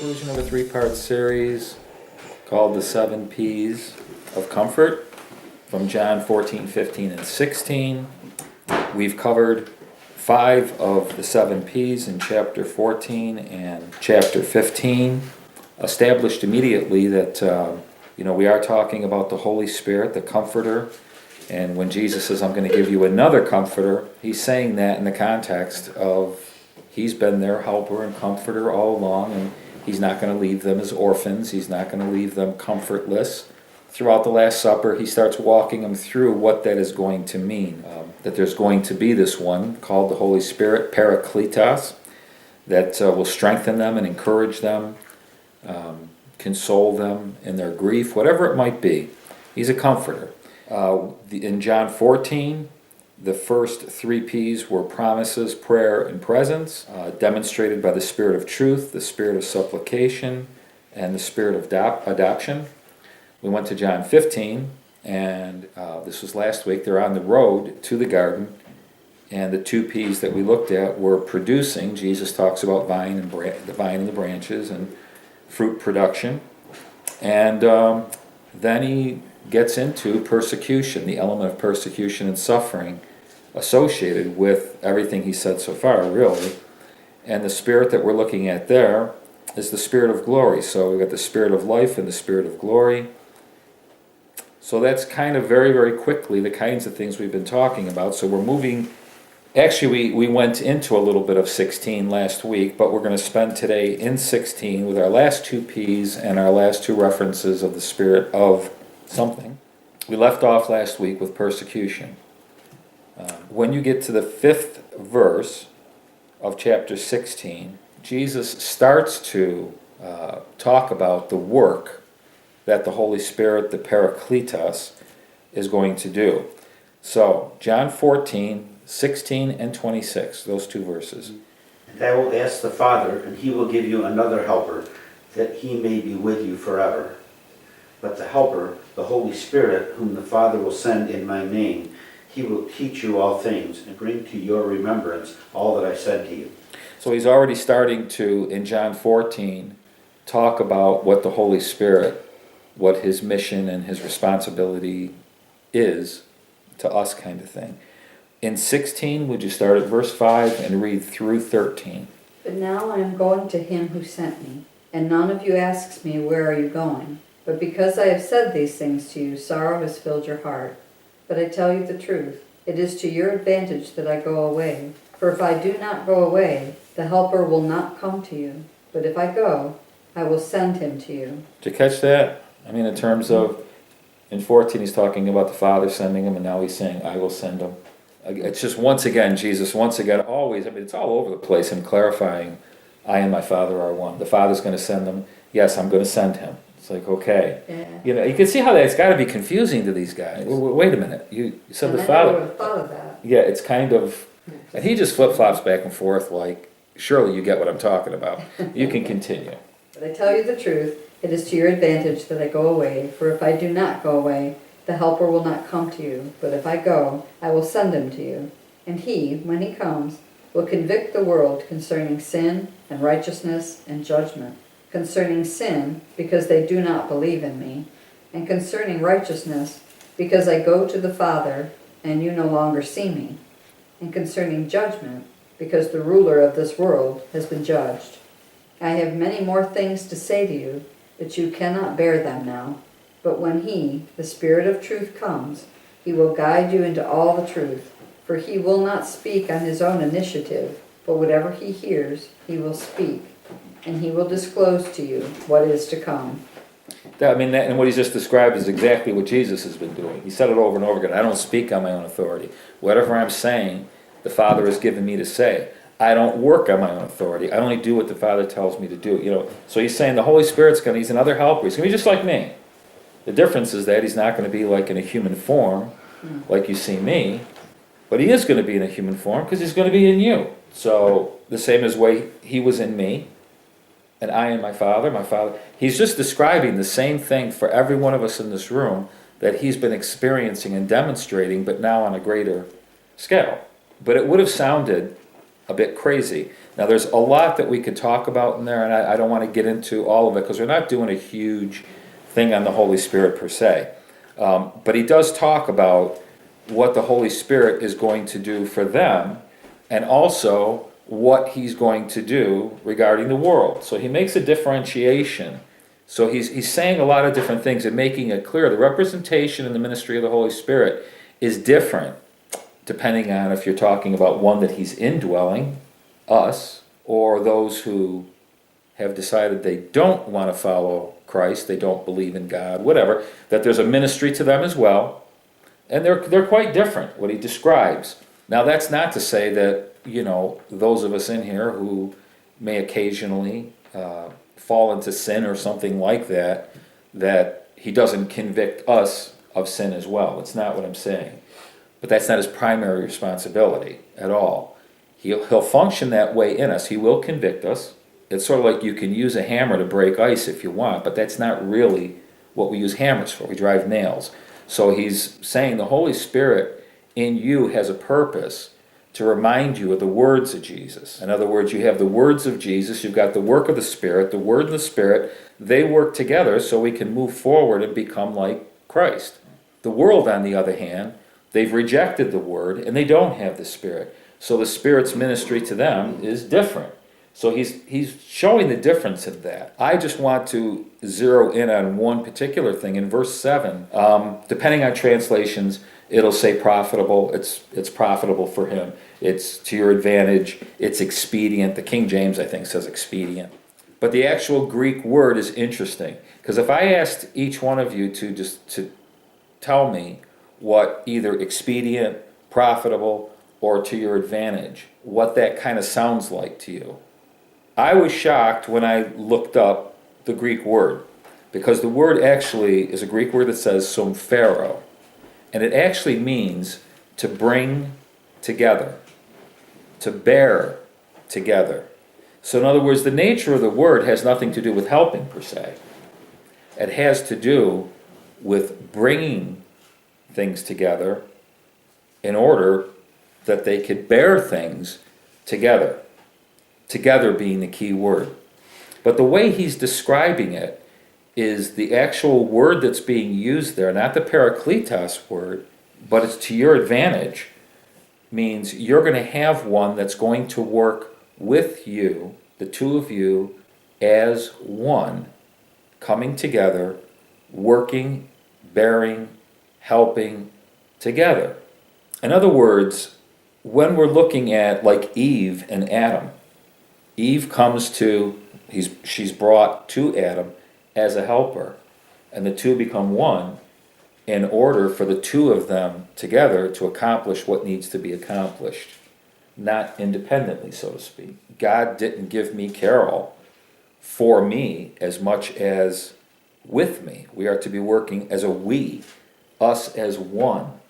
conclusion of a three-part series called The 7 Ps of Comfort from John 14, 15, and 16. We've covered 5 of the 7 Ps in chapter 14 and chapter 15. Established immediately that we are talking about the Holy Spirit, the Comforter. And when Jesus says, I'm going to give you another Comforter, he's saying that in the context of he's been their helper and comforter all along, and he's not going to leave them as orphans. He's not going to leave them comfortless. Throughout the Last Supper, he starts walking them through what that is going to mean. That there's going to be this one called the Holy Spirit, Parakletos, that will strengthen them and encourage them, console them in their grief, whatever it might be. He's a comforter. In John 14, the first 3 Ps were promises, prayer, and presence, demonstrated by the Spirit of truth, the Spirit of supplication, and the Spirit of adoption. We went to John 15, and this was last week. They're on the road to the garden, and the 2 Ps that we looked at were producing. Jesus talks about the vine and the branches, and fruit production. And then he gets into persecution, the element of persecution and suffering associated with everything he said so far, really. And the spirit that we're looking at there is the spirit of glory. So we've got the spirit of life and the spirit of glory. So that's kind of very, very quickly the kinds of things we've been talking about. So we're moving. Actually, we went into a little bit of 16 last week, but we're going to spend today in 16 with our last 2 Ps and our last 2 references of the spirit of something. We left off last week with persecution. When you get to the 5th verse of chapter 16, Jesus starts to talk about the work that the Holy Spirit, the Parakletos, is going to do. So, John 14, 16 and 26, those 2 verses. And I will ask the Father, and he will give you another helper, that he may be with you forever. But the helper, the Holy Spirit, whom the Father will send in my name, he will teach you all things and bring to your remembrance all that I said to you. So he's already starting to, in John 14, talk about what the Holy Spirit, what his mission and his responsibility is to us, kind of thing. In 16, would you start at verse 5 and read through 13? But now I am going to him who sent me, and none of you asks me, where are you going? But because I have said these things to you, sorrow has filled your heart. But I tell you the truth, it is to your advantage that I go away. For if I do not go away, the Helper will not come to you. But if I go, I will send him to you. Did you catch that? I mean, in terms of, in 14 he's talking about the Father sending him, and now he's saying, I will send him. It's just once again, Jesus, always, it's all over the place in clarifying, I and my Father are one. The Father's going to send them. Yes, I'm going to send him. It's like, okay. Yeah. You can see how that's got to be confusing to these guys. Wait a minute. You said and the I Father. never would have thought of that. Yeah, it's kind of, and he just flip-flops back and forth like, surely you get what I'm talking about. You can continue. But I tell you the truth, it is to your advantage that I go away. For if I do not go away, the Helper will not come to you. But if I go, I will send him to you. And he, when he comes, will convict the world concerning sin and righteousness and judgment. Concerning sin, because they do not believe in me. And concerning righteousness, because I go to the Father, and you no longer see me. And concerning judgment, because the ruler of this world has been judged. I have many more things to say to you, but you cannot bear them now. But when he, the Spirit of truth, comes, he will guide you into all the truth. For he will not speak on his own initiative, but whatever he hears, he will speak. And he will disclose to you what is to come. And what he's just described is exactly what Jesus has been doing. He said it over and over again. I don't speak on my own authority. Whatever I'm saying, the Father has given me to say. I don't work on my own authority. I only do what the Father tells me to do. So he's saying the Holy Spirit's he's another helper. He's going to be just like me. The difference is that he's not going to be like in a human form, like you see me, but he is going to be in a human form because he's going to be in you. So the same as way he was in me, and I and my Father. He's just describing the same thing for every one of us in this room that he's been experiencing and demonstrating, but now on a greater scale. But it would have sounded a bit crazy. Now there's a lot that we could talk about in there, and I don't want to get into all of it because we're not doing a huge thing on the Holy Spirit per se. But he does talk about what the Holy Spirit is going to do for them, and also what he's going to do regarding the world. So he makes a differentiation. So he's saying a lot of different things and making it clear. The representation in the ministry of the Holy Spirit is different depending on if you're talking about one that he's indwelling, us, or those who have decided they don't want to follow Christ, they don't believe in God, whatever, that there's a ministry to them as well. And they're quite different, what he describes. Now that's not to say that, those of us in here who may occasionally fall into sin or something like that, that he doesn't convict us of sin as well. It's not what I'm saying. But that's not his primary responsibility at all. He'll function that way in us. He will convict us. It's sort of like you can use a hammer to break ice if you want, but that's not really what we use hammers for. We drive nails. So he's saying the Holy Spirit in you has a purpose to remind you of the words of Jesus. In other words, you have the words of Jesus, you've got the work of the Spirit, the Word and the Spirit, they work together so we can move forward and become like Christ. The world, on the other hand, they've rejected the Word and they don't have the Spirit. So the Spirit's ministry to them is different. So he's showing the difference in that. I just want to zero in on one particular thing. In verse 7, depending on translations, it'll say profitable. It's profitable for him. It's to your advantage. It's expedient. The King James, I think, says expedient. But the actual Greek word is interesting. Because if I asked each one of you to tell me what either expedient, profitable, or to your advantage, what that kind of sounds like to you. I was shocked when I looked up the Greek word, because the word actually is a Greek word that says sympherō, and it actually means to bring together, to bear together. So in other words, the nature of the word has nothing to do with helping per se. It has to do with bringing things together in order that they could bear things together. Together being the key word. But the way he's describing it is the actual word that's being used there, not the parakletos word, but it's to your advantage, means you're going to have one that's going to work with you, the two of you, as one, coming together, working, bearing, helping together. In other words, when we're looking at like Eve and Adam, Eve comes to, she's brought to Adam as a helper, and the two become one in order for the two of them together to accomplish what needs to be accomplished, not independently, so to speak. God didn't give me Carol for me as much as with me. We are to be working as a we, us as one.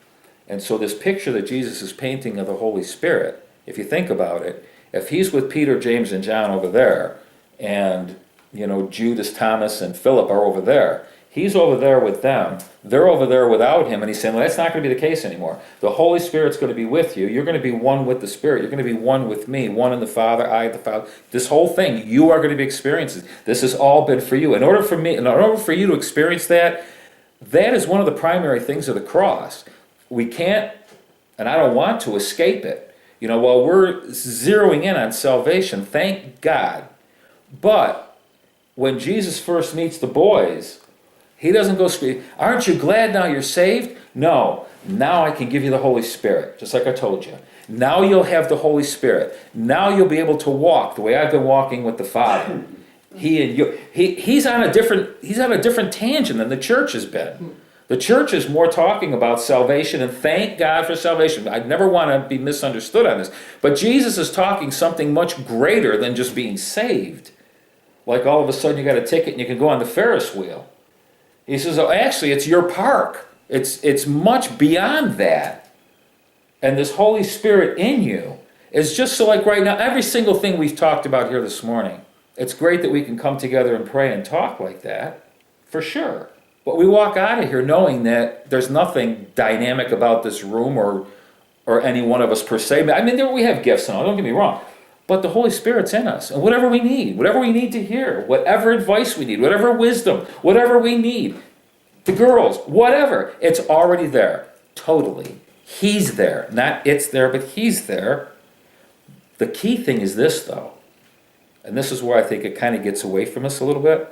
And so this picture that Jesus is painting of the Holy Spirit, if you think about it, if he's with Peter, James, and John over there, and Judas, Thomas, and Philip are over there, he's over there with them, they're over there without him, and he's saying, well, that's not going to be the case anymore. The Holy Spirit's going to be with you. You're going to be one with the Spirit. You're going to be one with me, one in the Father, I in the Father. This whole thing, you are going to be experiencing. This has all been for you. In order for you to experience that, that is one of the primary things of the cross. We can't, and I don't want to, escape it. While we're zeroing in on salvation, thank God. But when Jesus first meets the boys, he doesn't go scream, aren't you glad now you're saved? No, now I can give you the Holy Spirit, just like I told you. Now you'll have the Holy Spirit. Now you'll be able to walk the way I've been walking with the Father. He and you. He's on a different tangent than the church has been. The church is more talking about salvation, and thank God for salvation. I never want to be misunderstood on this. But Jesus is talking something much greater than just being saved. Like all of a sudden you got a ticket and you can go on the Ferris wheel. He says, oh, actually, it's your park. It's much beyond that. And this Holy Spirit in you is just so like right now, every single thing we've talked about here this morning, it's great that we can come together and pray and talk like that, for sure. But we walk out of here knowing that there's nothing dynamic about this room or any one of us per se. I mean, we have gifts and all, don't get me wrong. But the Holy Spirit's in us. And whatever we need to hear, whatever advice we need, whatever wisdom, whatever we need, the girls, whatever, it's already there. Totally. He's there. Not it's there, but he's there. The key thing is this, though, and this is where I think it kind of gets away from us a little bit,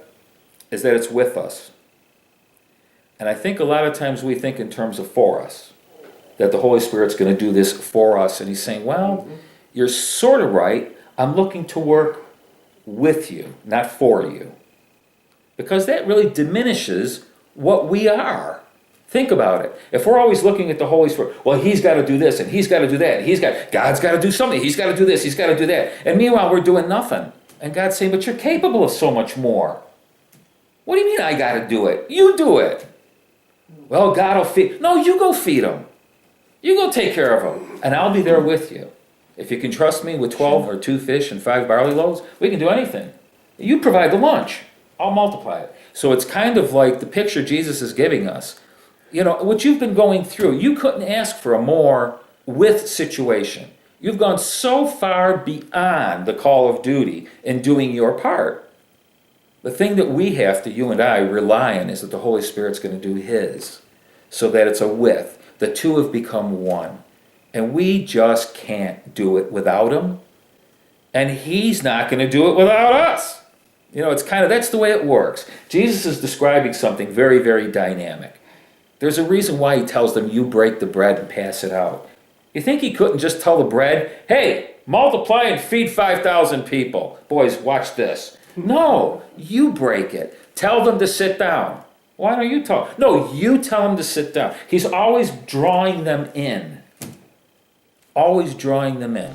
is that it's with us. And I think a lot of times we think in terms of for us, that the Holy Spirit's going to do this for us. And he's saying, well, you're sort of right. I'm looking to work with you, not for you. Because that really diminishes what we are. Think about it. If we're always looking at the Holy Spirit, well, he's got to do this and he's got to do that. God's got to do something. He's got to do this. He's got to do that. And meanwhile, we're doing nothing. And God's saying, but you're capable of so much more. What do you mean I got to do it? You do it. Well, God will feed. No, you go feed them. You go take care of them. And I'll be there with you. If you can trust me with 12 or 2 fish and 5 barley loaves, we can do anything. You provide the lunch. I'll multiply it. So it's kind of like the picture Jesus is giving us. You know, what you've been going through, you couldn't ask for a more with situation. You've gone so far beyond the call of duty in doing your part. The thing that we have to, you and I, rely on is that the Holy Spirit's going to do his, so that it's a with. The two have become one. And we just can't do it without him. And he's not going to do it without us. You know, it's kind of, that's the way it works. Jesus is describing something very, very dynamic. There's a reason why he tells them, you break the bread and pass it out. You think he couldn't just tell the bread, hey, multiply and feed 5,000 people. Boys, watch this. No, you break it. Tell them to sit down. Why don't you talk? No, you tell them to sit down. He's always drawing them in. Always drawing them in.